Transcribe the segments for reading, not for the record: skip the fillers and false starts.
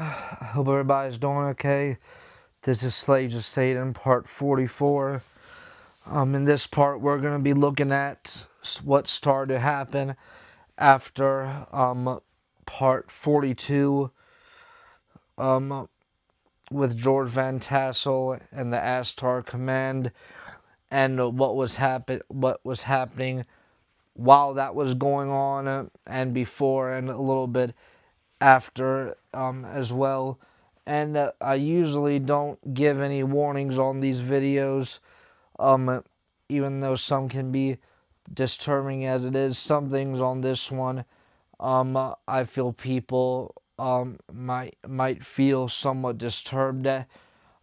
I hope everybody's doing okay. This is Slaves of Satan, part 44. In this part, we're going to be looking at what started to happen after part 42 with George Van Tassel and the Astar Command, and what was happening while that was going on, and before, and a little bit after as well. And I usually don't give any warnings on these videos, even though some can be disturbing as it is. Some things on this one, I feel people might feel somewhat disturbed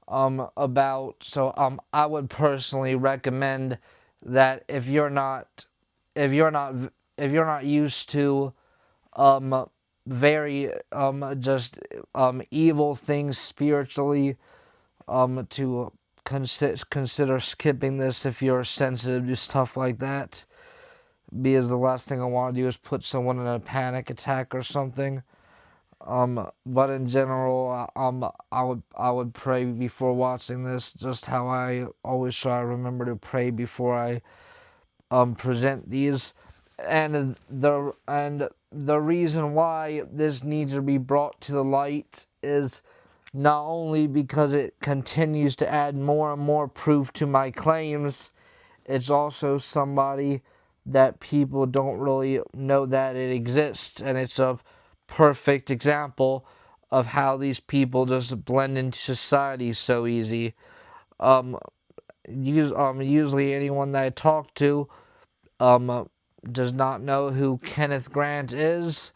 about. So I would personally recommend that if you're not used to very evil things spiritually, to consider skipping this if you're sensitive to stuff like that, because the last thing I want to do is put someone in a panic attack or something. But in general, I would pray before watching this, just how I always try to remember to pray before I present these. And the reason why this needs to be brought to the light is not only because it continues to add more and more proof to my claims, it's also somebody that people don't really know that it exists, and it's a perfect example of how these people just blend into society so easy. Usually anyone that I talk to does not know who Kenneth Grant is,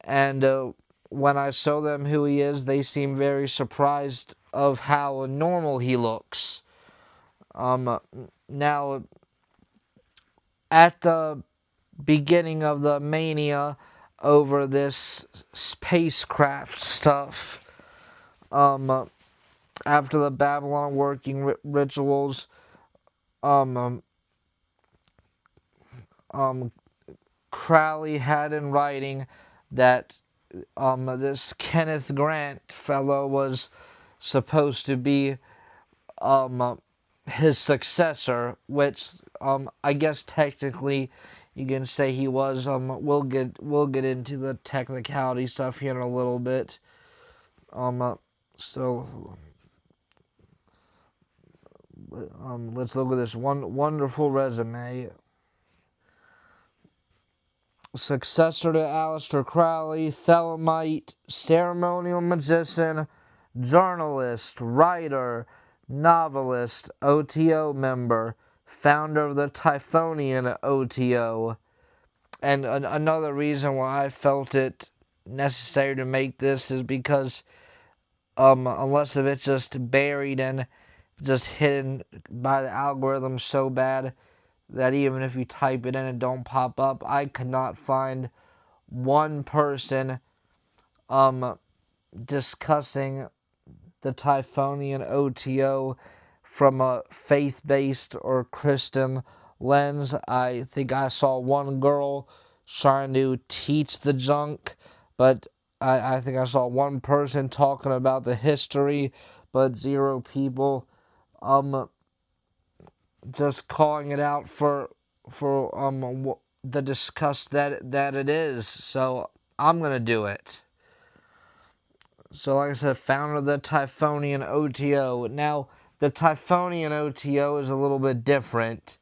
and when I show them who he is, they seem very surprised of how normal he looks. Now, at the beginning of the mania over this spacecraft stuff, after the Babylon working rituals, Crowley had in writing that this Kenneth Grant fellow was supposed to be his successor, which I guess technically you can say he was. We'll get into the technicality stuff here in a little bit. So let's look at this wonderful resume. Successor to Aleister Crowley, Thelemite, ceremonial magician, journalist, writer, novelist, O.T.O member, founder of the Typhonian O.T.O. And another reason why I felt it necessary to make this is because unless if it's just buried and just hidden by the algorithm so bad that even if you type it in and don't pop up, I could not find one person discussing the Typhonian O.T.O. from a faith-based or Christian lens. I think I saw one girl trying to teach the junk, but I think I saw one person talking about the history, but 0 people just calling it out for the disgust that it is. So I'm gonna do it. So like I said, founder of the Typhonian O.T.O. Now the Typhonian O.T.O. is a little bit different,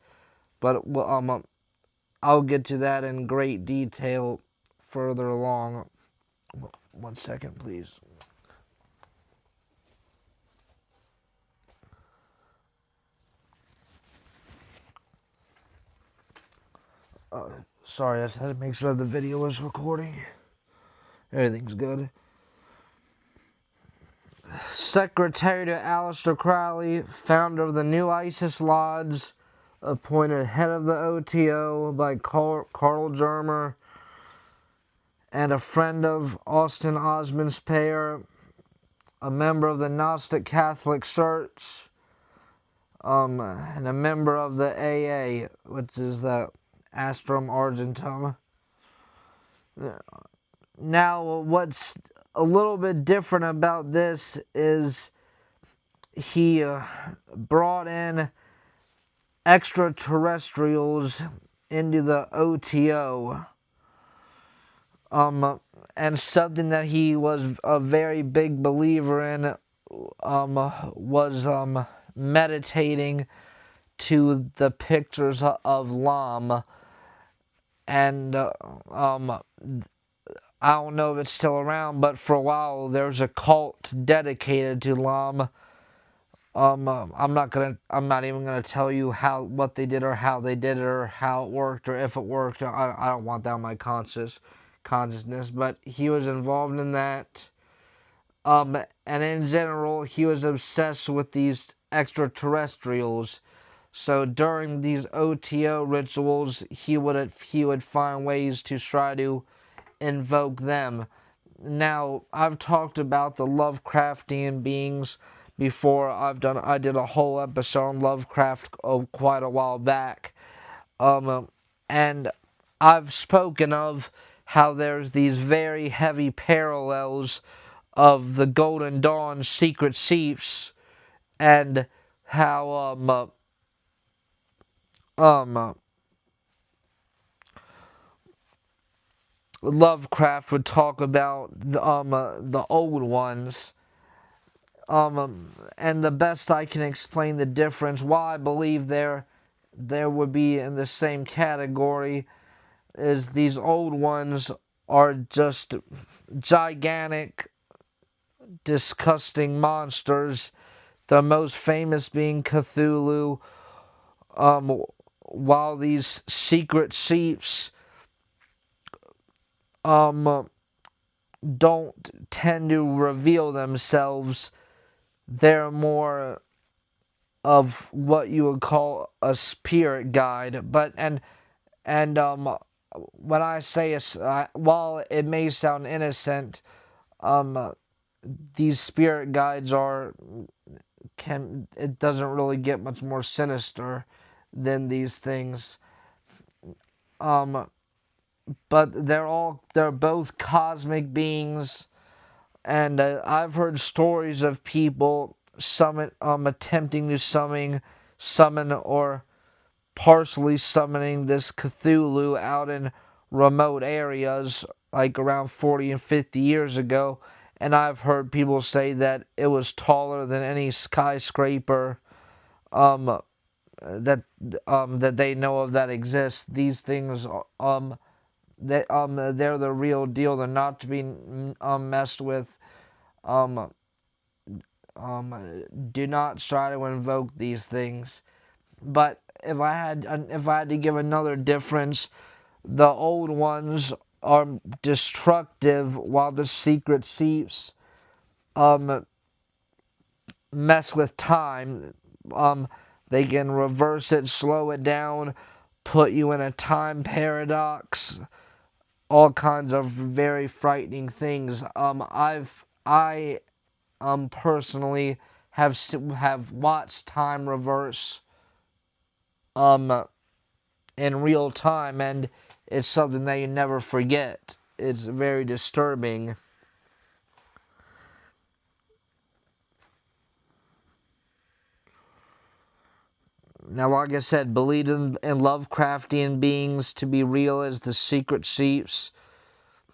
but I'll get to that in great detail further along. 1 second, please. Sorry, I just had to make sure the video was recording. Everything's good. Secretary to Aleister Crowley, founder of the New Isis Lodge, appointed head of the O.T.O. by Karl Germer, and a friend of Austin Osman Speyer, a member of the Gnostic Catholic Church, and a member of the AA, which is the Astrum Argentum. Now, what's a little bit different about this is he brought in extraterrestrials into the O.T.O. And something that he was a very big believer in was meditating to the pictures of Lam. And I don't know if it's still around, but for a while there's a cult dedicated to Lam. I'm not even gonna tell you what they did or how they did it or how it worked or if it worked. I don't want that on my consciousness. But he was involved in that. And in general, he was obsessed with these extraterrestrials. So during these O.T.O rituals, he would find ways to try to invoke them. Now, I've talked about the Lovecraftian beings before. I did a whole episode on Lovecraft quite a while back. And I've spoken of how there's these very heavy parallels of the Golden Dawn secret chiefs and how Lovecraft would talk about the old ones. And the best I can explain the difference, why I believe there would be in the same category, is these old ones are just gigantic, disgusting monsters. The most famous being Cthulhu. While these secret chiefs don't tend to reveal themselves, they're more of what you would call a spirit guide. But and when I say while it may sound innocent, these spirit guides it doesn't really get much more sinister than these things. But they're both cosmic beings, and I've heard stories of people attempting to summon or partially summoning this Cthulhu out in remote areas, like around 40 and 50 years ago. And I've heard people say that it was taller than any skyscraper that they know of that exists. These things they're the real deal. They're not to be messed with. Do not try to invoke these things. But if I had to give another difference, the old ones are destructive, while the secret chiefs mess with time. They can reverse it, slow it down, put you in a time paradox, all kinds of very frightening things. I personally have watched time reverse in real time, and it's something that you never forget. It's very disturbing. Now, like I said, believe in Lovecraftian beings to be real as the secret chiefs,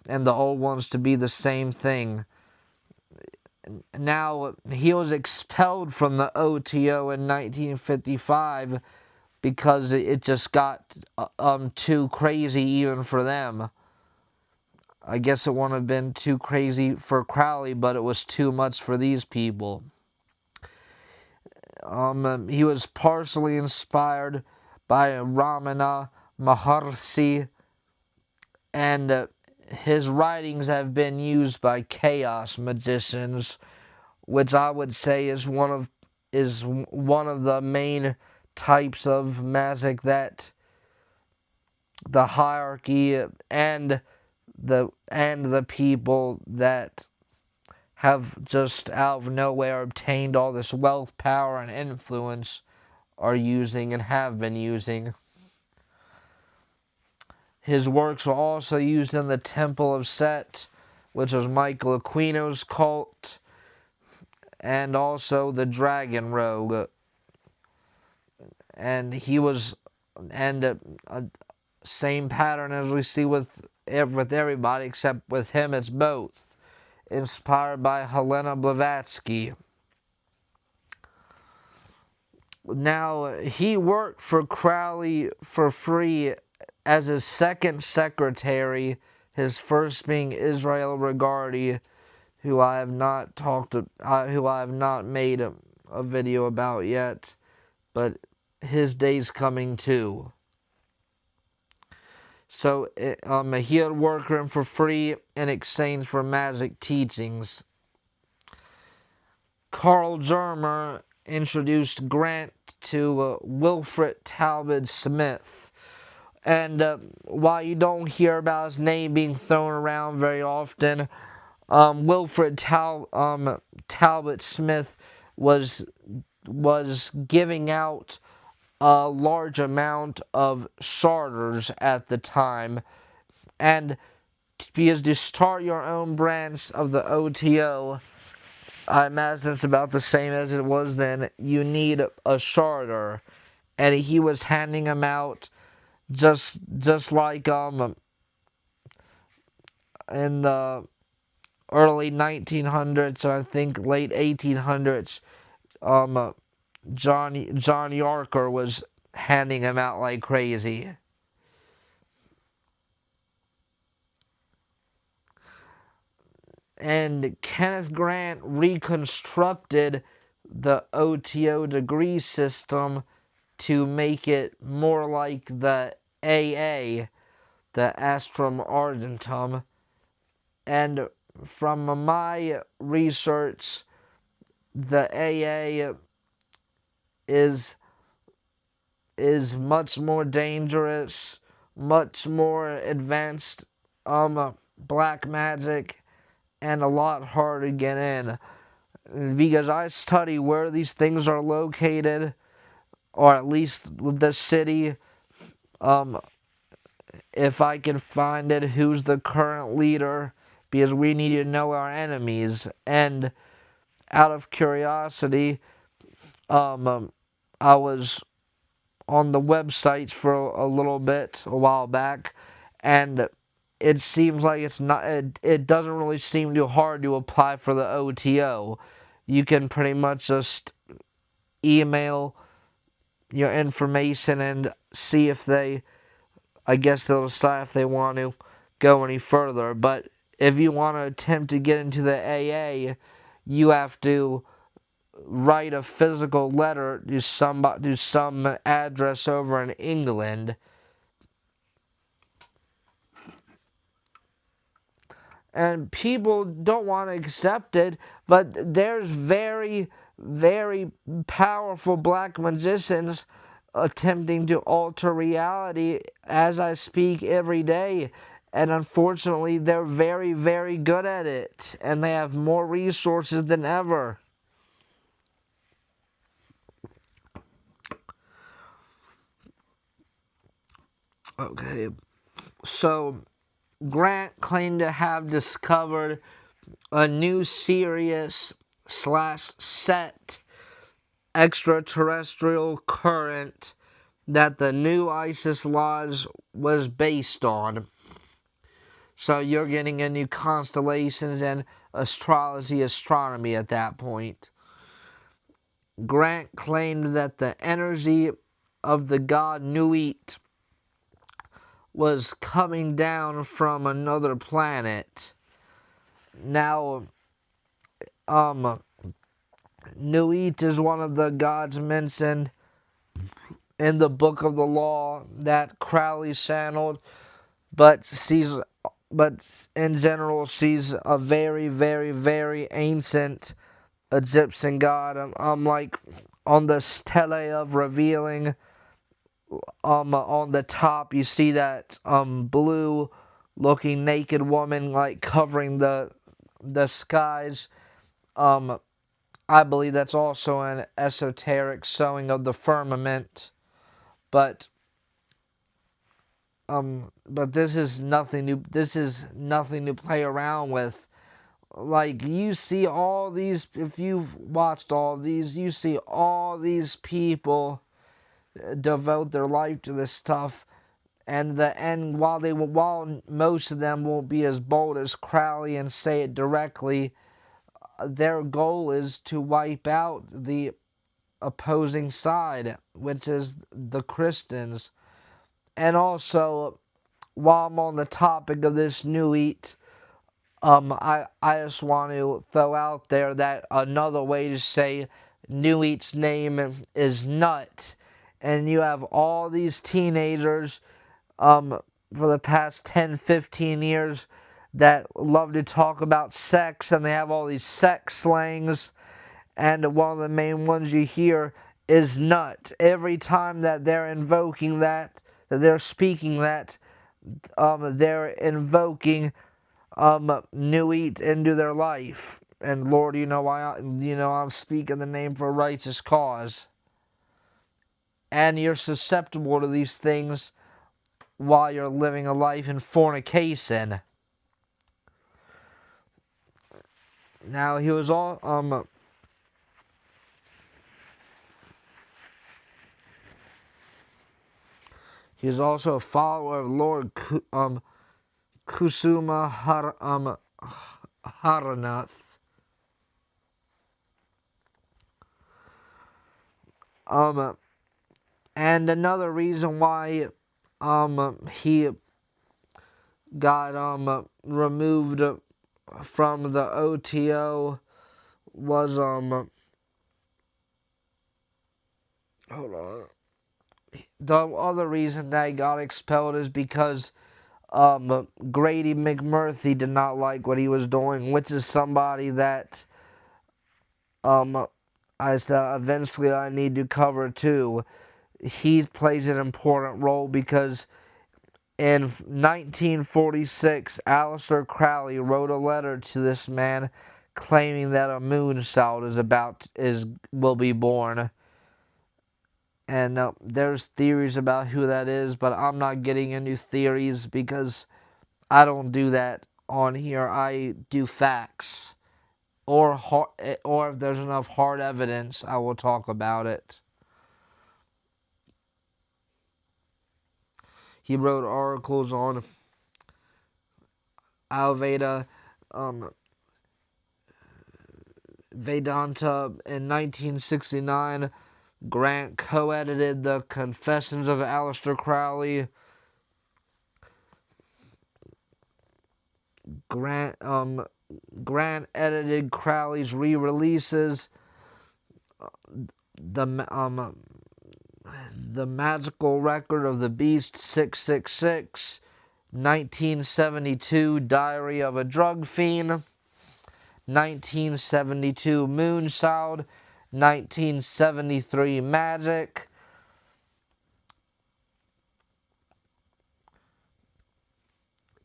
and the old ones to be the same thing. Now, he was expelled from the O.T.O in 1955 because it just got too crazy even for them. I guess it wouldn't have been too crazy for Crowley, but it was too much for these people. He was partially inspired by Ramana Maharshi, and his writings have been used by chaos magicians, which I would say is one of the main types of magic that the hierarchy and the people that have just out of nowhere obtained all this wealth, power, and influence are using and have been using. His works were also used in the Temple of Set which was Michael Aquino's cult, and also the Dragon Rogue. And he was, and same pattern as we see with everybody, except with him it's both. Inspired by Helena Blavatsky. Now, he worked for Crowley for free as his second secretary, his first being Israel Regardie, who I have not made a video about yet, but his day's coming too. So he had worked for him for free in exchange for magic teachings. Carl Germer introduced Grant to Wilfred Talbot Smith. And while you don't hear about his name being thrown around very often, Wilfred Talbot Smith was giving out a large amount of charters at the time, and because to start your own branch of the O.T.O, I imagine it's about the same as it was then, you need a charter, and he was handing them out just like in the early 1900s, I think late 1800s, John Yarker was handing them out like crazy. And Kenneth Grant reconstructed the O.T.O degree system to make it more like the AA, the Astrum Argentum. And from my research, the AA is much more dangerous, much more advanced black magic, and a lot harder to get in. Because I study where these things are located, or at least the city, if I can find it, who's the current leader, because we need to know our enemies. And out of curiosity, I was on the websites for a little bit, a while back, and it seems like it doesn't really seem too hard to apply for the O.T.O. You can pretty much just email your information and see if I guess they'll decide if they want to go any further. But if you want to attempt to get into the AA, you have to write a physical letter to some address over in England. And people don't want to accept it, but there's very, very powerful black magicians attempting to alter reality as I speak every day. And unfortunately, they're very, very good at it. And they have more resources than ever. Okay, so Grant claimed to have discovered a new serious / set extraterrestrial current that the new ISIS laws was based on. So you're getting into constellations and astronomy at that point. Grant claimed that the energy of the god Nuit was coming down from another planet. Now, Nuit is one of the gods mentioned in the Book of the Law that Crowley channeled, but in general, she's a very, very, very ancient Egyptian god. Like on the Stele of Revealing, on the top you see that blue looking naked woman like covering the skies. I believe that's also an esoteric showing of the firmament, but but this is nothing new. This is nothing to play around with. Like, you see all these, if you've watched all these, you see all these people devote their life to this stuff, and while most of them won't be as bold as Crowley and say it directly, their goal is to wipe out the opposing side, which is the Christians. And also, while I'm on the topic of this new eat, I just want to throw out there that another way to say New Eat's name is Nut. And you have all these teenagers for the past 10, 15 years that love to talk about sex, and they have all these sex slangs. And one of the main ones you hear is nut. Every time that they're invoking that they're speaking that, they're invoking new eat into their life. And Lord, I'm speaking the name for a righteous cause. And you're susceptible to these things while you're living a life in fornication. Now he was all he was also a follower of Lord Kusuma Haranath. And another reason why he got removed from the O.T.O was hold on. The other reason that he got expelled is because Grady McMurphy did not like what he was doing, which is somebody that I said eventually I need to cover too. He plays an important role because in 1946, Aleister Crowley wrote a letter to this man claiming that a moon child will be born. And there's theories about who that is, but I'm not getting into theories because I don't do that on here. I do facts, or if there's enough hard evidence, I will talk about it. He wrote articles on Ayurveda, Vedanta in 1969. Grant co-edited the Confessions of Aleister Crowley. Grant edited Crowley's re-releases. The Magical Record of the Beast 666, 1972 Diary of a Drug Fiend, 1972 Moonchild, 1973 Magic,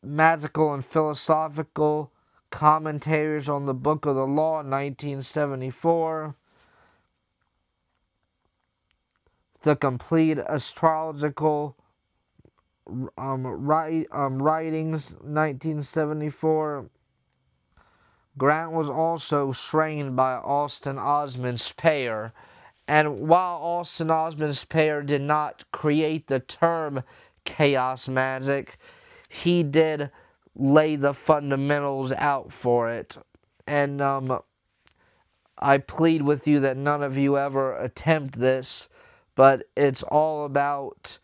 Magical and Philosophical Commentaries on the Book of the Law, 1974, The Complete Astrological Writings, 1974. Grant was also trained by Austin Osman Spare, and while Austin Osman Spare did not create the term chaos magic, he did lay the fundamentals out for it. And I plead with you that none of you ever attempt this, but it's all about.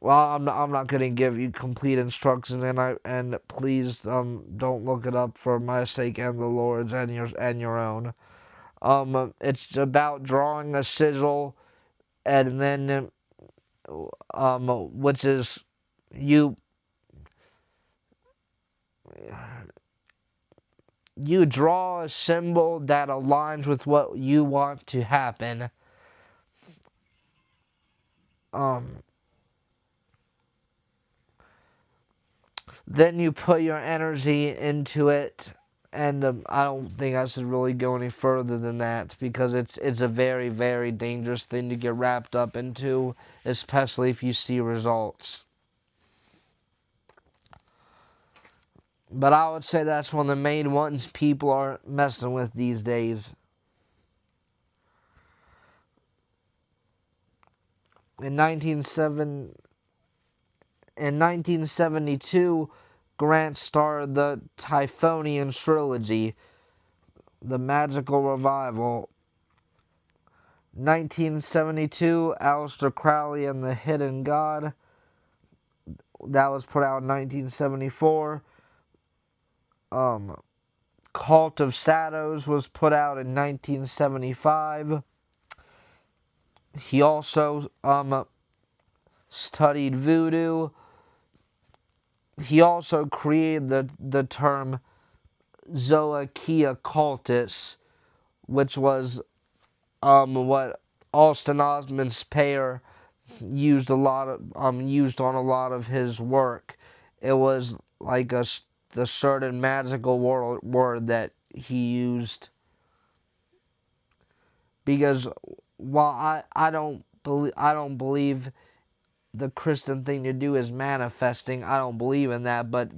Well, I'm not going to give you complete instructions, and please don't look it up for my sake and the Lord's and your own. It's about drawing a sigil, and then which is you draw a symbol that aligns with what you want to happen. Then you put your energy into it, and I don't think I should really go any further than that because it's a very, very dangerous thing to get wrapped up into, especially if you see results. But I would say that's one of the main ones people are messing with these days. In 1972, Grant starred the Typhonian trilogy, The Magical Revival. 1972, Aleister Crowley and the Hidden God. That was put out in 1974. Cult of Shadows was put out in 1975. He also studied voodoo. He also created the term Zoakia cultus, which was what Austin Osman's pair used used on a lot of his work. It was like the certain magical word that he used, because while I don't believe the Christian thing to do is manifesting. I don't believe in that, but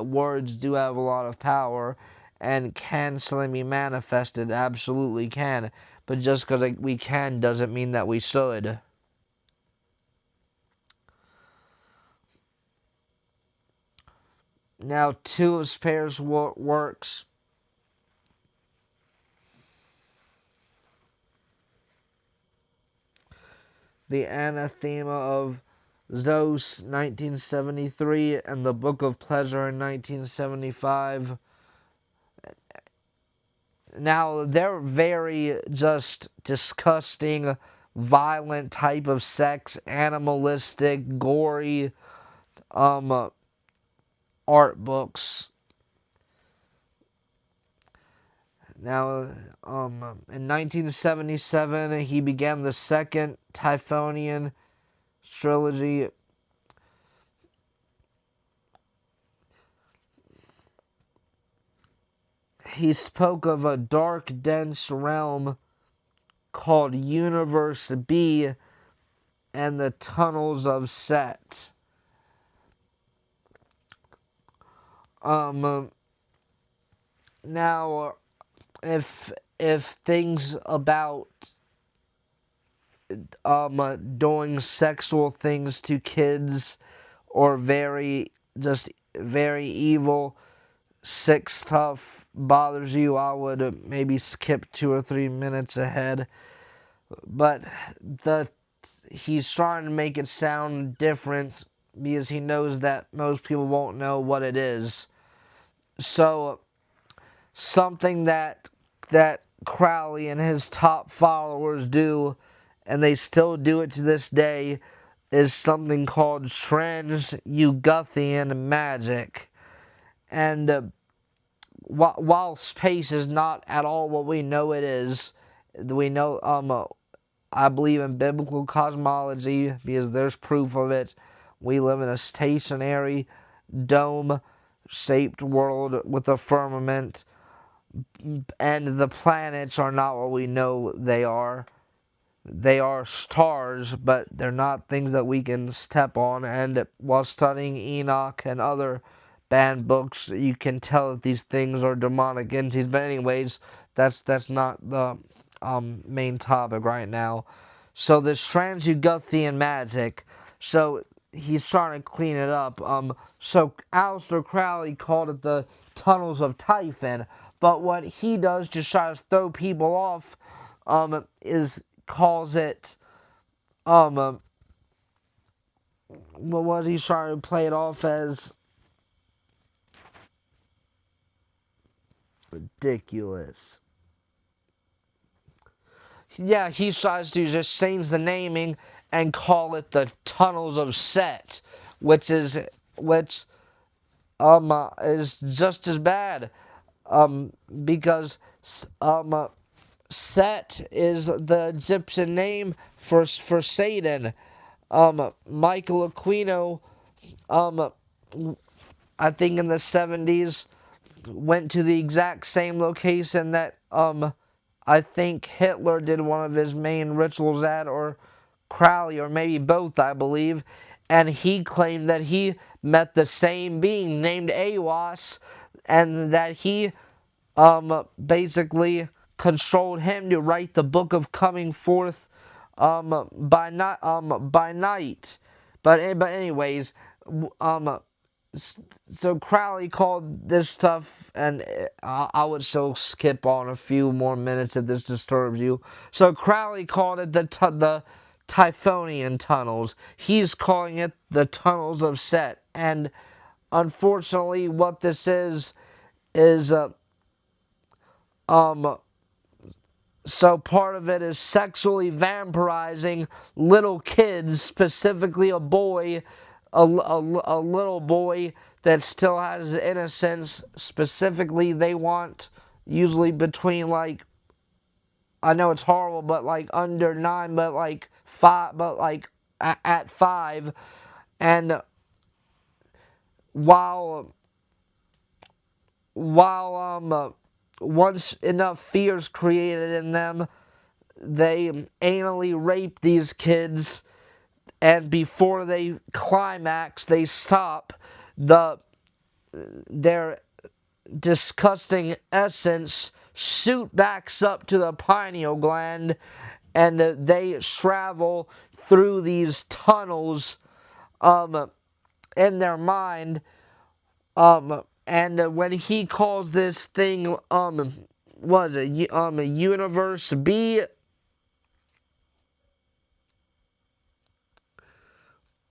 words do have a lot of power, and can something be manifested? Absolutely can. But just because we can doesn't mean that we should. Now, two of Spare's works. The Anathema of Zeus, 1973, and the Book of Pleasure in 1975. Now, they're very just disgusting, violent type of sex, animalistic, gory art books. Now, in 1977, he began the second Typhonian trilogy. He spoke of a dark, dense realm called Universe B and the Tunnels of Set. Now, if things about doing sexual things to kids or very evil, sick stuff bothers you, I would maybe skip 2 or 3 minutes ahead. But he's trying to make it sound different because he knows that most people won't know what it is. So something that Crowley and his top followers do, and they still do it to this day, is something called trans-Yugothian magic. And while space is not at all what we know it is, we know I believe in biblical cosmology because there's proof of it. We live in a stationary, dome-shaped world with a firmament, and the planets are not what we know they are. They are stars, but they're not things that we can step on. And while studying Enoch and other banned books, you can tell that these things are demonic entities. But anyways, that's not the main topic right now. So this trans-Yugothian magic. So he's trying to clean it up. So Aleister Crowley called it the Tunnels of Typhon. But what he does to try to throw people off is calls it what was he trying to play it off as? Ridiculous. Yeah, he tries to just change the naming and call it the Tunnels of Set, which is just as bad, because Set is the Egyptian name for Satan. Michael Aquino, I think in the 70s, went to the exact same location that I think Hitler did one of his main rituals at, or Crowley, or maybe both, I believe. and he claimed that he met the same being named Awas, and that he basically controlled him to write the book of coming forth by night. But anyways, um so Crowley called this stuff, and I would so skip on a few more minutes if this disturbs you. So Crowley called it the typhonian tunnels. He's calling it the tunnels of Set, and unfortunately, what this is um so part of it is sexually vampirizing little kids, specifically a boy, a little boy that still has innocence. Specifically, they want usually between, like, I know it's horrible, but like under 9, but like 5, but like at 5, and while while once enough fear is created in them, they anally rape these kids, and before they climax, they stop. Their disgusting essence shoot backs up to the pineal gland, and they travel through these tunnels in their mind. And when he calls this thing was it universe B,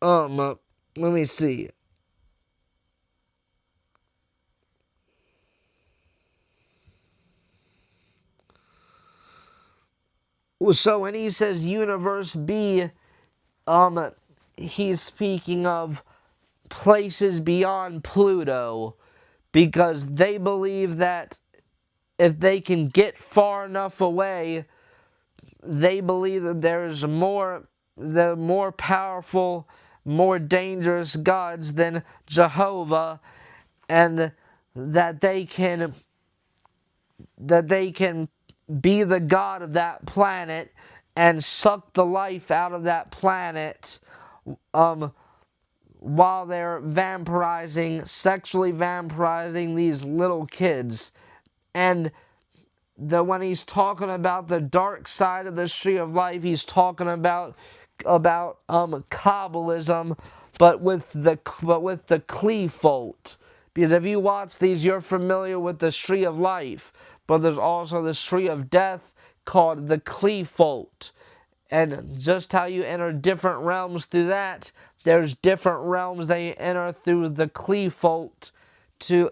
let me see. So when he says universe B, he's speaking of places beyond Pluto, because they believe that if they can get far enough away, they believe that there's the more powerful, more dangerous gods than Jehovah, and that they can be the god of that planet and suck the life out of that planet, while they're sexually vampirizing these little kids. And when he's talking about the dark side of the tree of life, he's talking about Kabbalism, but with the Qliphoth. Because if you watch these, you're familiar with the tree of life, but there's also the tree of death called the Qliphoth. And just how you enter different realms through that, there's different realms that you enter through the Qliphoth. To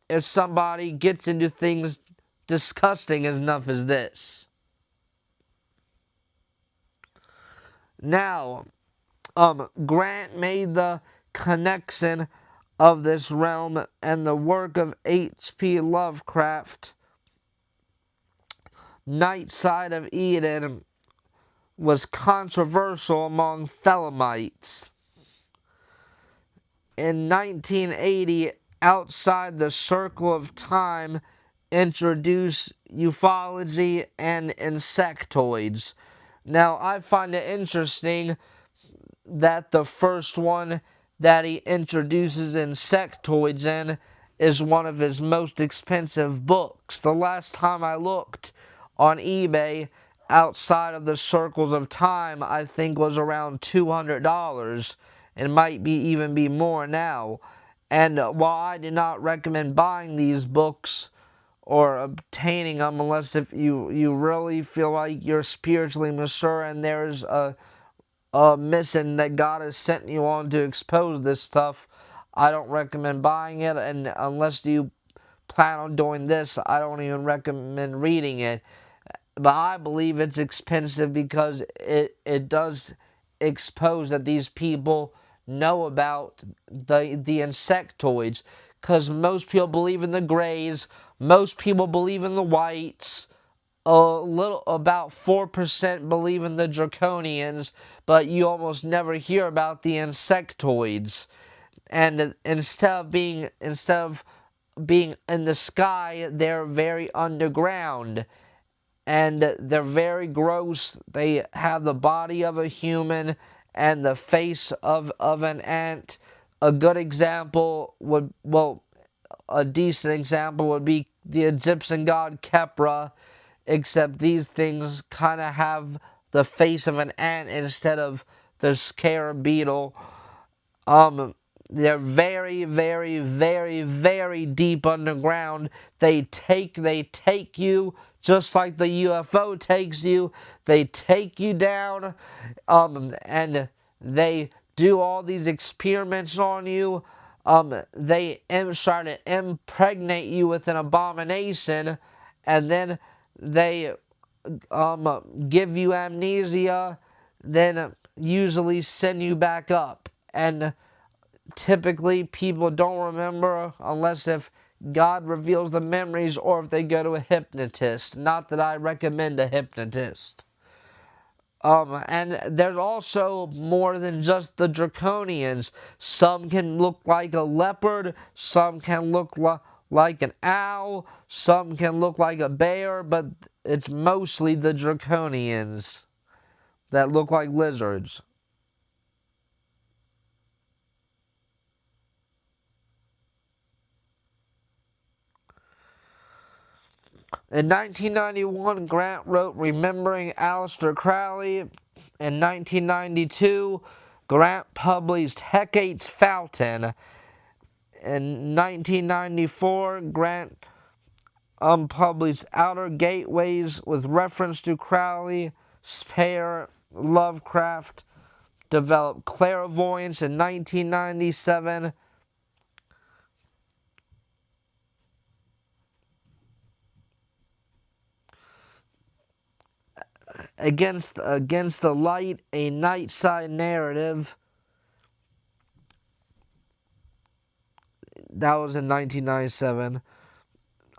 if somebody gets into things disgusting enough as this. Now, Grant made the connection of this realm and the work of H.P. Lovecraft. Night Side of Eden was controversial among Thelemites. In 1980, Outside the Circle of Time introduced ufology and insectoids. Now, I find it interesting that the first one that he introduces insectoids in is one of his most expensive books. The last time I looked on eBay, Outside of the Circles of Time, I think was around $200. It might even be more now. And while I do not recommend buying these books or obtaining them unless if you really feel like you're spiritually mature and there's a mission that God has sent you on to expose this stuff, I don't recommend buying it. And unless you plan on doing this, I don't even recommend reading it. But I believe it's expensive because it does expose that these people know about the insectoids. Because most people believe in the grays, most people believe in the whites, about 4% believe in the draconians, but you almost never hear about the insectoids. And instead of being in the sky, they're very underground, and they're very gross. They have the body of a human, and the face of an ant. A good example would, well, a decent example would be the Egyptian god Kepra, except these things kind of have the face of an ant instead of the scarab beetle. They're very, very, very, very deep underground. They take you just like the UFO takes you. They take you down, and they do all these experiments on you. They try to impregnate you with an abomination, and then they give you amnesia, then usually send you back up. And typically people don't remember unless if God reveals the memories or if they go to a hypnotist. Not that I recommend a hypnotist. And there's also more than just the draconians. Some can look like a leopard, some can look like an owl, some can look like a bear, but it's mostly the draconians that look like lizards. In 1991, Grant wrote Remembering Aleister Crowley. In 1992, Grant published Hecate's Fountain. In 1994, Grant published Outer Gateways with reference to Crowley. Spare Lovecraft developed clairvoyance in 1997. Against the Light, a Nightside Narrative. That was in 1997.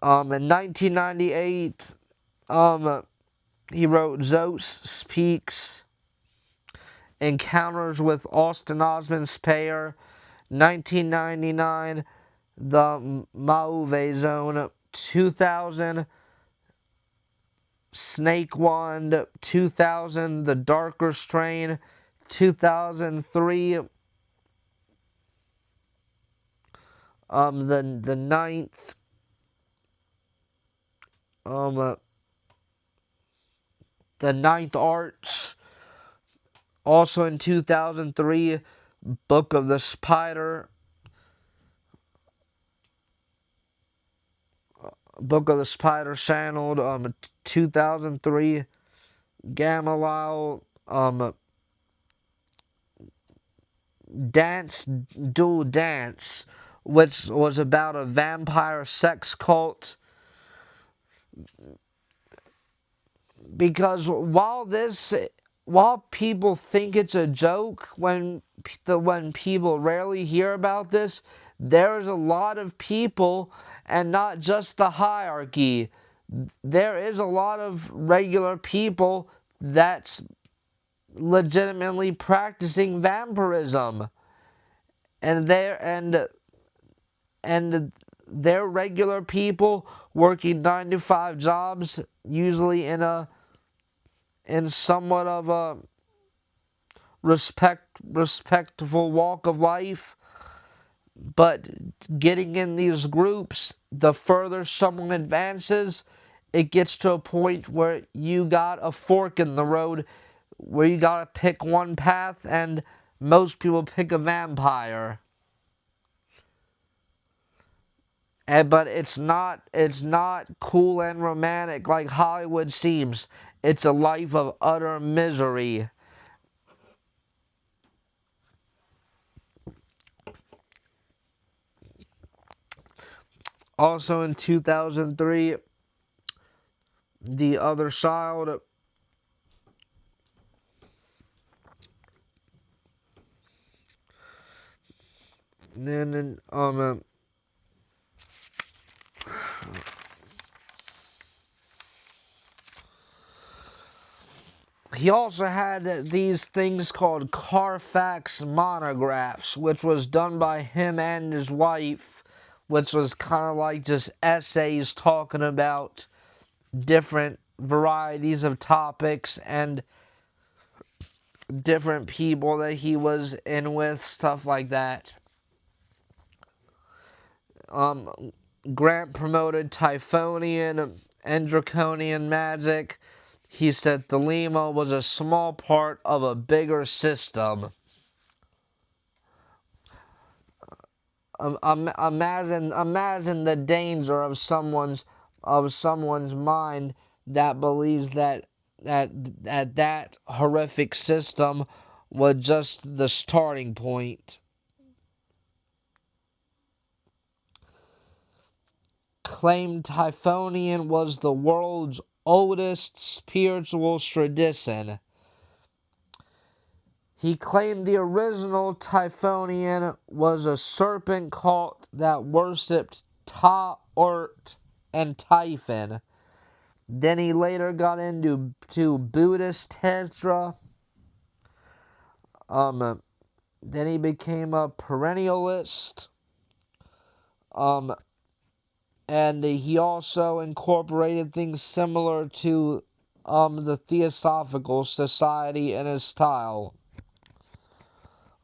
In 1998, he wrote Zeus Speaks, Encounters with Austin Osman Spare. 1999, The Mauve Zone. 2000, Snake Wand. 2000, The Darker Strain. 2003, the ninth, the Ninth Arts. Also in 2003, Book of the Spider. Book of the Spider channeled. 2003, Gamaliel. Dual Dance, which was about a vampire sex cult. Because while people think it's a joke, when people rarely hear about this, there's a lot of people, and not just the hierarchy. There is a lot of regular people that's legitimately practicing vampirism, and they're regular people working 9-to-5 jobs, usually in somewhat of a respectful walk of life. But getting in these groups, the further someone advances, it gets to a point where you got a fork in the road, where you gotta pick one path, and most people pick a vampire. But it's not cool and romantic like Hollywood seems. It's a life of utter misery. Also in 2003, The Other Child. Then he also had these things called Carfax monographs, which was done by him and his wife, which was kind of like just essays talking about different varieties of topics, and different people that he was in with, stuff like that. Grant promoted typhonian and draconian magic. He said Thelema was a small part of a bigger system. Imagine the danger of someone's mind that believes that horrific system was just the starting point. Claimed Typhonian was the world's oldest spiritual tradition. He claimed the original Typhonian was a serpent cult that worshipped Ta-Urt and Typhon. Then he later got into Buddhist Tantra. Then he became a perennialist. And he also incorporated things similar to the Theosophical Society in his style.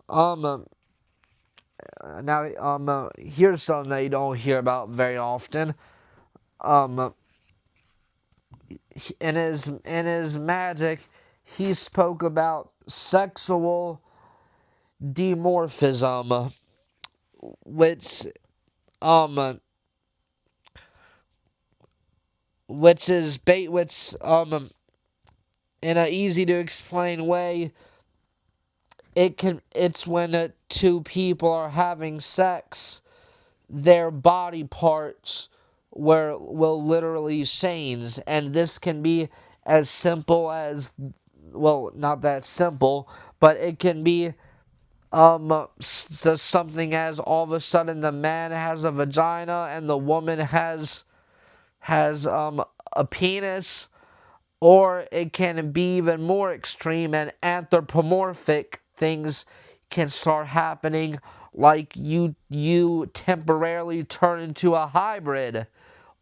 Here's something that you don't hear about very often. In his magic, he spoke about sexual dimorphism, which in an easy to explain way, it's when two people are having sex, their body parts will literally change, and this can be as simple as, well, not that simple, but it can be something as all of a sudden the man has a vagina and the woman has a penis, or it can be even more extreme and anthropomorphic things can start happening, like you temporarily turn into a hybrid,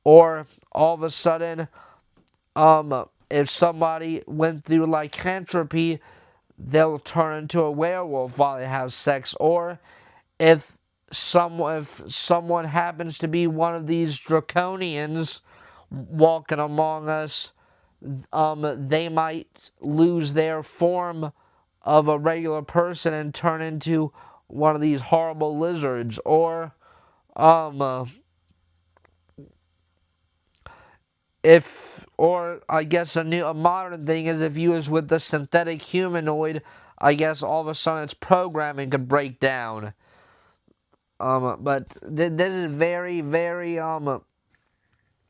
or all of a sudden, if somebody went through lycanthropy, they'll turn into a werewolf while they have sex, or if someone happens to be one of these draconians walking among us, they might lose their form of a regular person and turn into one of these horrible lizards, or I guess a modern thing is if you was with the synthetic humanoid, I guess all of a sudden its programming could break down. But this is very, very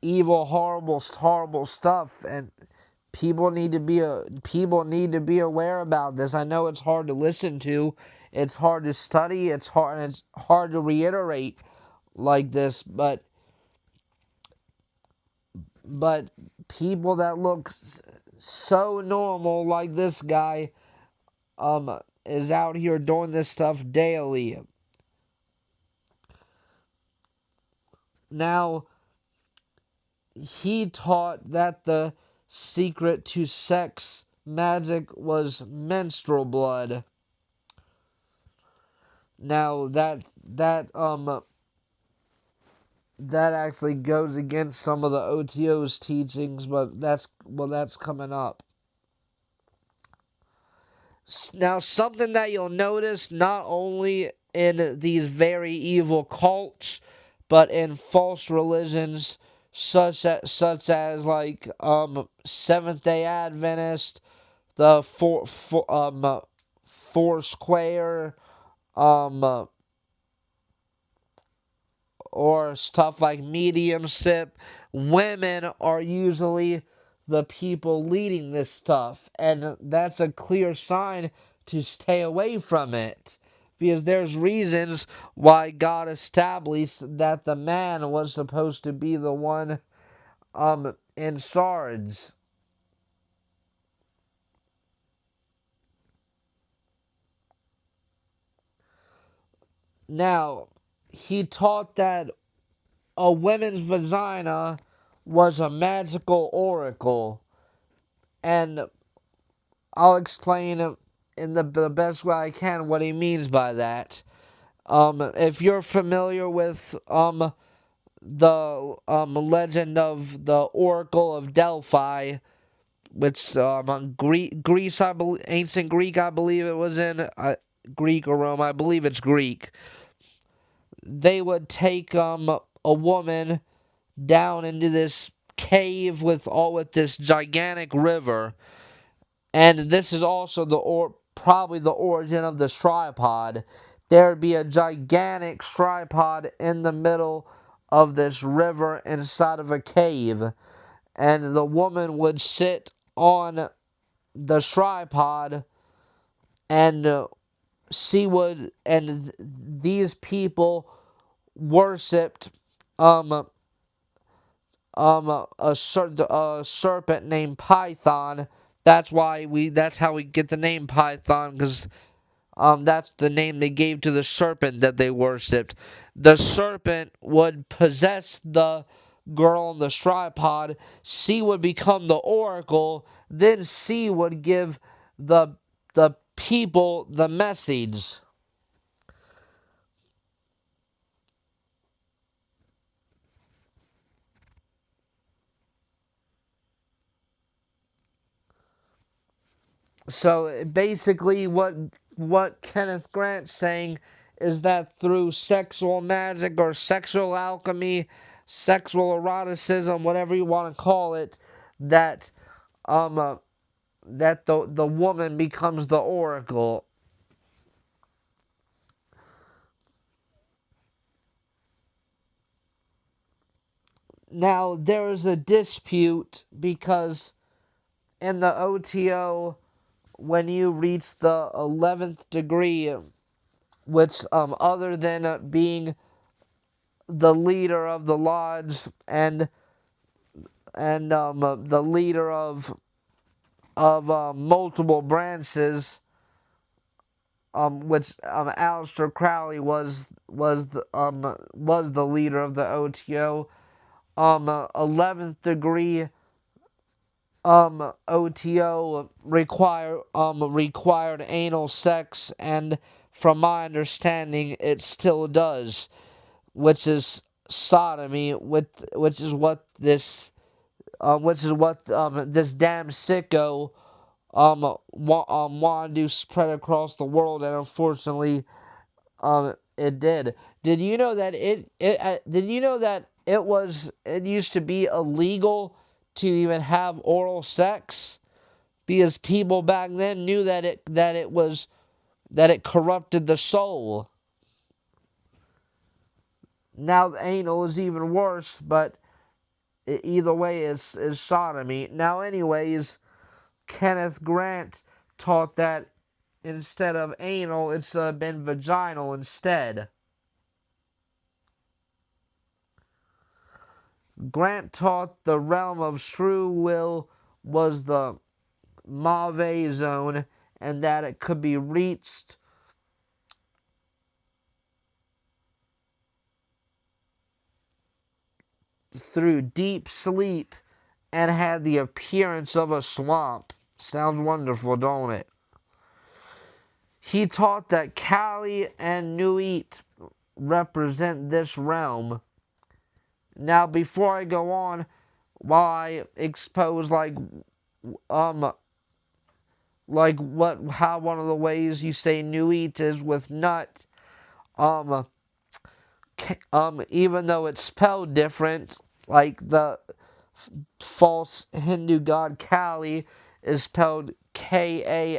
evil, horrible stuff, and people need to be aware about this. I know it's hard to listen to, it's hard to study, it's hard to reiterate like this, but people that look so normal like this guy is out here doing this stuff daily. Now, he taught that the secret to sex magic was menstrual blood. Now that actually goes against some of the O.T.O's teachings, but that's coming up. Now, something that you'll notice not only in these very evil cults, but in false religions such as like Seventh-day Adventist, the Foursquare, or stuff like mediumship, women are usually the people leading this stuff, and that's a clear sign to stay away from it, because there's reasons why God established that the man was supposed to be the one in charge. Now, he taught that a woman's vagina was a magical oracle, and I'll explain in the best way I can what he means by that. If you're familiar with the legend of the Oracle of Delphi, which Greece, I believe, ancient Greek, I believe it was in Greek or Rome, I believe it's Greek. They would take a woman down into this cave with this gigantic river, and this is also probably the origin of the tripod. There would be a gigantic tripod in the middle of this river inside of a cave, and the woman would sit on the tripod, and these people worshipped a serpent named Python. That's how we get the name Python, because that's the name they gave to the serpent that they worshipped. The serpent would possess the girl on the tripod. She would become the oracle. Then she would give the people the message. So basically, what Kenneth Grant's saying is that through sexual magic or sexual alchemy, sexual eroticism, whatever you want to call it, that um that the woman becomes the oracle. Now there is a dispute because in the O.T.O, when you reach the 11th degree, which other than being the leader of the lodge and the leader of multiple branches, which aleister Crowley was the leader of the O.T.O. 11th degree O.T.O required anal sex, and from my understanding, it still does, which is sodomy, which is what this this damn sicko wanted to spread across the world, and unfortunately, it did. Did you know that did you know that it used to be illegal to even have oral sex, because people back then knew that it corrupted the soul. Now anal is even worse, but either way is sodomy. Now, anyways, Kenneth Grant taught that instead of anal, it's been vaginal instead. Grant taught the realm of true will was the Mauve zone, and that it could be reached through deep sleep and had the appearance of a swamp. Sounds wonderful, don't it? He taught that Kali and Nuit represent this realm. Now, before I go on, while I expose how one of the ways you say Nuit is with nut, um even though it's spelled different, like the false Hindu god Kali is spelled Kali.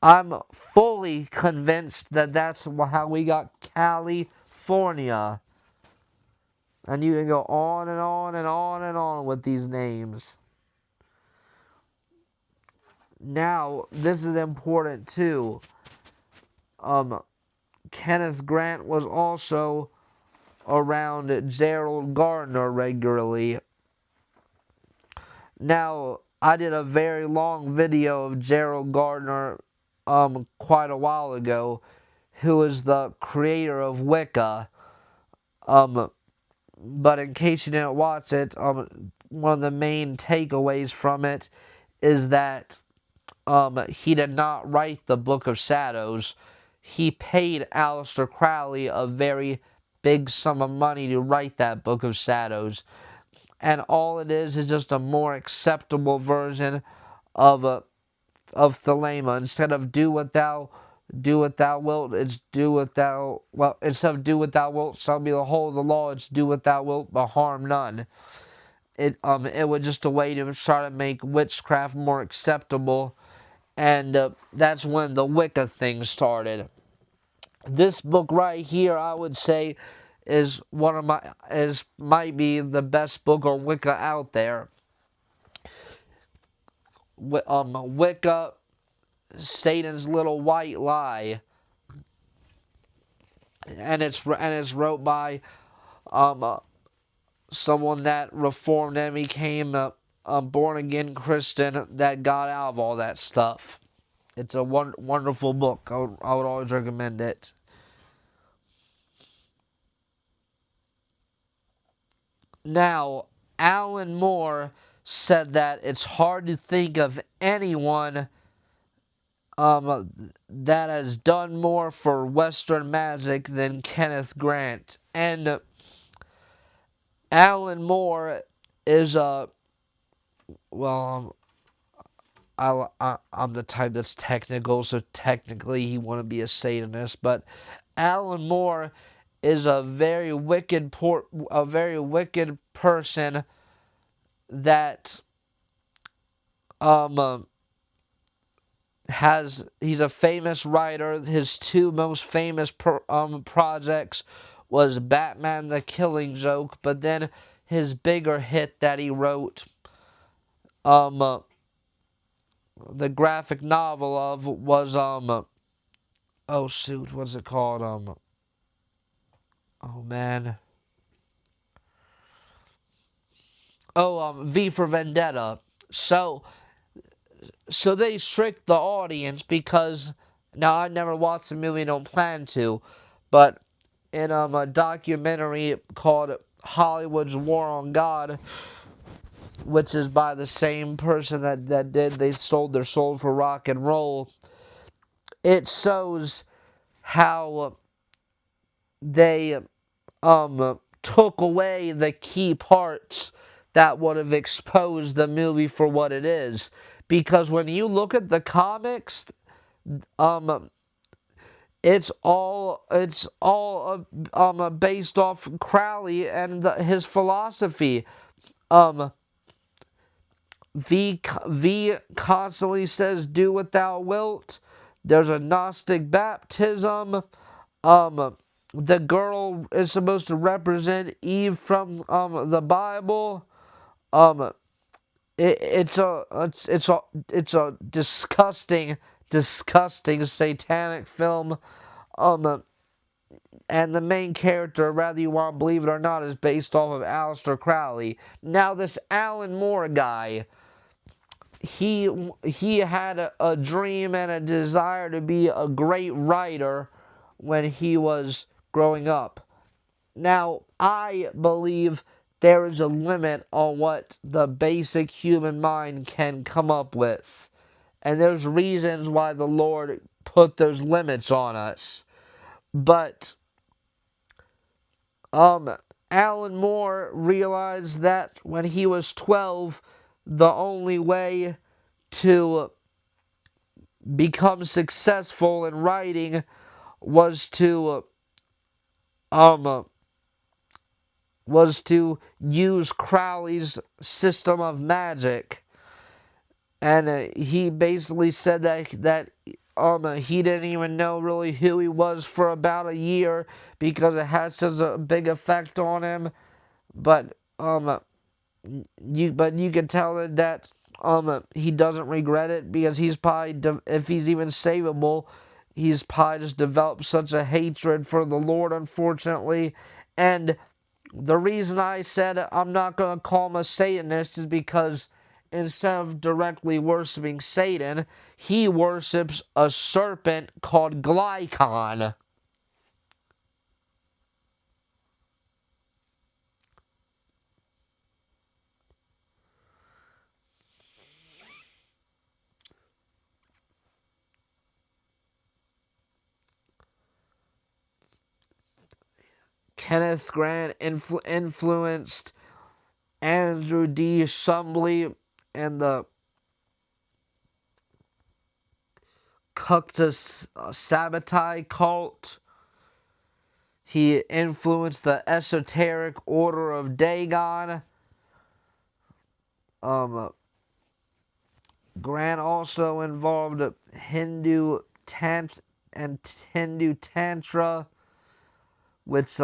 I'm fully convinced that that's how we got California. And you can go on and on and on and on with these names. Now, this is important too. Kenneth Grant was also around Gerald Gardner regularly. Now, I did a very long video of Gerald Gardner quite a while ago, who is the creator of Wicca. But in case you didn't watch it, one of the main takeaways from it is that he did not write the Book of Shadows. He paid Aleister Crowley a very big sum of money to write that Book of Shadows. And all it is just a more acceptable version of Thelema. Instead of do what thou wilt, it's do what thou, well, instead of do what thou wilt shall be the whole of the law, it's do what thou wilt, but harm none. It was just a way to try to make witchcraft more acceptable, and that's when the Wicca thing started. This book right here, I would say, is might be the best book on Wicca out there. Wicca, Satan's Little White Lie, and it's wrote by someone that reformed and became a born again Christian that got out of all that stuff. It's a wonderful book. I would always recommend it. Now, Alan Moore said that it's hard to think of anyone that has done more for Western magic than Kenneth Grant. And Alan Moore is a, well, I'm the type that's technical, so technically he wouldn't be a Satanist, but Alan Moore is a very wicked person that he's a famous writer. His two most famous projects was Batman the Killing Joke, but then his bigger hit that he wrote, the graphic novel of, was oh shoot, what's it called? Oh man. V for Vendetta. So they tricked the audience because, now I never watched the movie, don't plan to, but in a documentary called Hollywood's War on God, which is by the same person that did They Sold Their Souls for Rock and Roll, it shows how they took away the key parts that would have exposed the movie for what it is. Because when you look at the comics, it's all based off Crowley and his philosophy. V constantly says, "Do what thou wilt." There's a Gnostic baptism. The girl is supposed to represent Eve from the Bible. It's a disgusting satanic film. And the main character, whether you want to believe it or not, is based off of Aleister Crowley. Now, this Alan Moore guy, he had a dream and a desire to be a great writer when he was growing up. Now, I believe there is a limit on what the basic human mind can come up with. And there's reasons why the Lord put those limits on us. But Alan Moore realized that when he was 12, the only way to become successful in writing was to use Crowley's system of magic. And he basically said that he didn't even know really who he was for about a year because it had such a big effect on him. But you can tell that he doesn't regret it, because he's probably, if he's even savable, he's probably just developed such a hatred for the Lord, unfortunately. And the reason I said I'm not going to call him a Satanist is because instead of directly worshiping Satan, he worships a serpent called Glycon. Kenneth Grant influenced Andrew D. Shumley and the Cactus Sabbatai cult. He influenced the esoteric order of Dagon. Grant also involved Hindu Tantra, which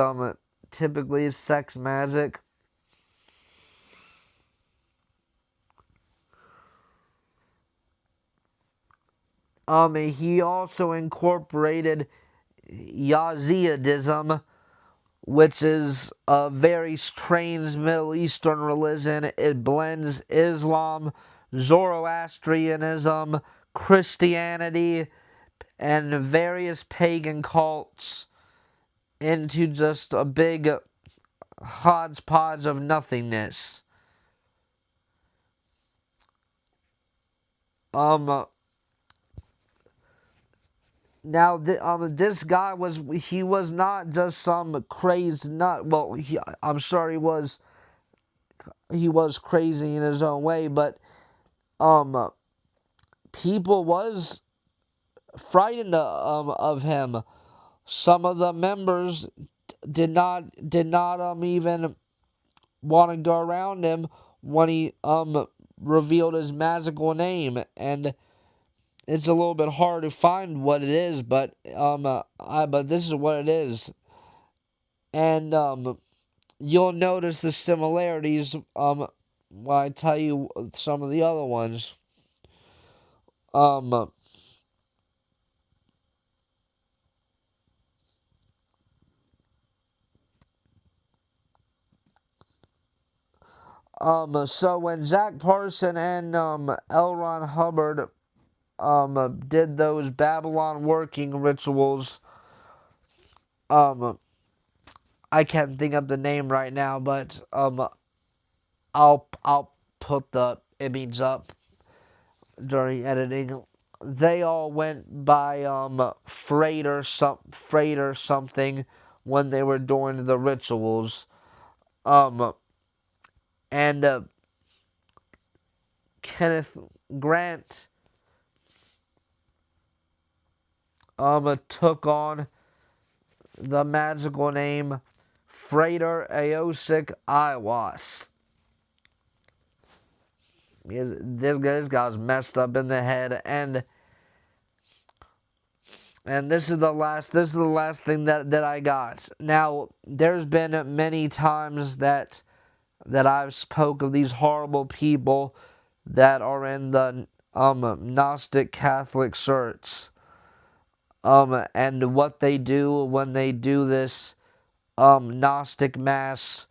typically is sex magic. He also incorporated Yazidism, which is a very strange Middle Eastern religion. It blends Islam, Zoroastrianism, Christianity, and various pagan cults into just a big hodgepodge of nothingness. Now, this guy was not just some crazed nut. Well, I'm sure he was crazy in his own way, but people was frightened of him. Some of the members did not even want to go around him when he revealed his magical name, and it's a little bit hard to find what it is, but but this is what it is, and you'll notice the similarities when I tell you some of the other ones. So when Zach Parson and L. Ron Hubbard did those Babylon working rituals, I can't think of the name right now, but I'll put the image up during editing. They all went by freight or something when they were doing the rituals. And Kenneth Grant took on the magical name Frater Aosic Iwas. This guy's messed up in the head, and this is the last thing that I got. Now, there's been many times that I've spoke of these horrible people that are in the Gnostic Catholic Church, and what they do when they do this Gnostic Mass,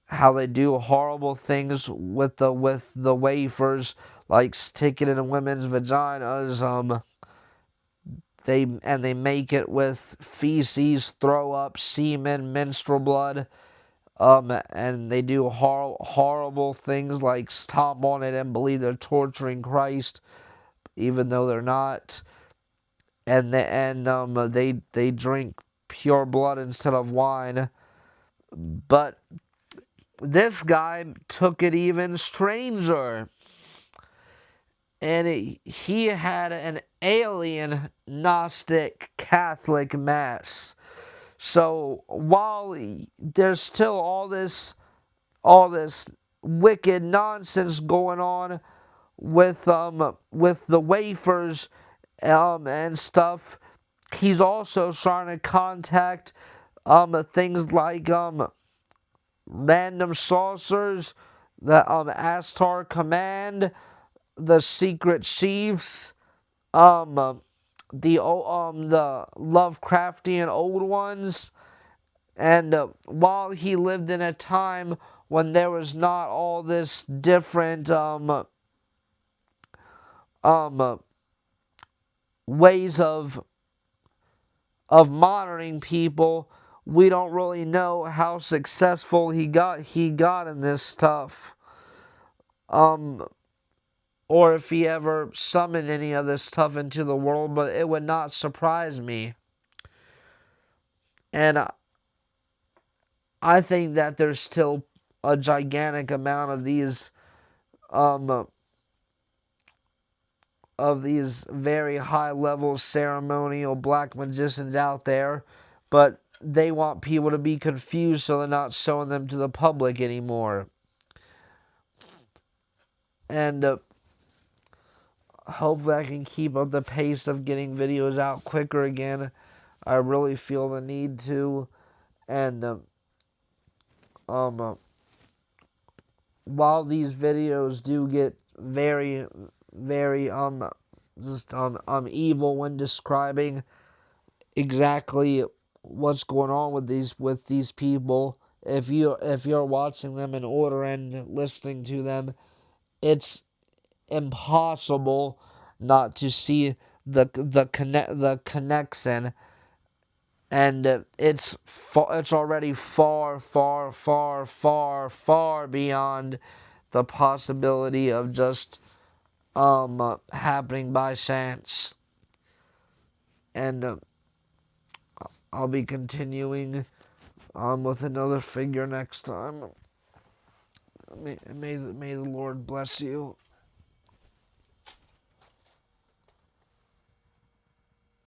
how they do horrible things with the wafers, like sticking it in women's vaginas. They make it with feces, throw up, semen, menstrual blood. And they do horrible things like stomp on it and believe they're torturing Christ, even though they're not. And they drink pure blood instead of wine. But this guy took it even stranger, and he had an alien Gnostic Catholic Mass. So while there's still all this wicked nonsense going on with the wafers and stuff, he's also trying to contact things like random saucers, the Astar Command, the Secret Chiefs, the Lovecraftian Old Ones, and while he lived in a time when there was not all this different ways of monitoring people, we don't really know how successful he got in this stuff, or if he ever summoned any of this stuff into the world, but it would not surprise me. And I think that there's still a gigantic amount um of these very high level ceremonial black magicians out there, but they want people to be confused so they're not showing them to the public anymore. And hopefully I can keep up the pace of getting videos out quicker again. I really feel the need to. And while these videos do get very, very just evil when describing exactly what's going on with these people, if you're watching them in order and listening to them, it's impossible not to see the connection, and it's already far, far, far, far, far beyond the possibility of just happening by chance. And I'll be continuing with another figure next time. May the Lord bless you.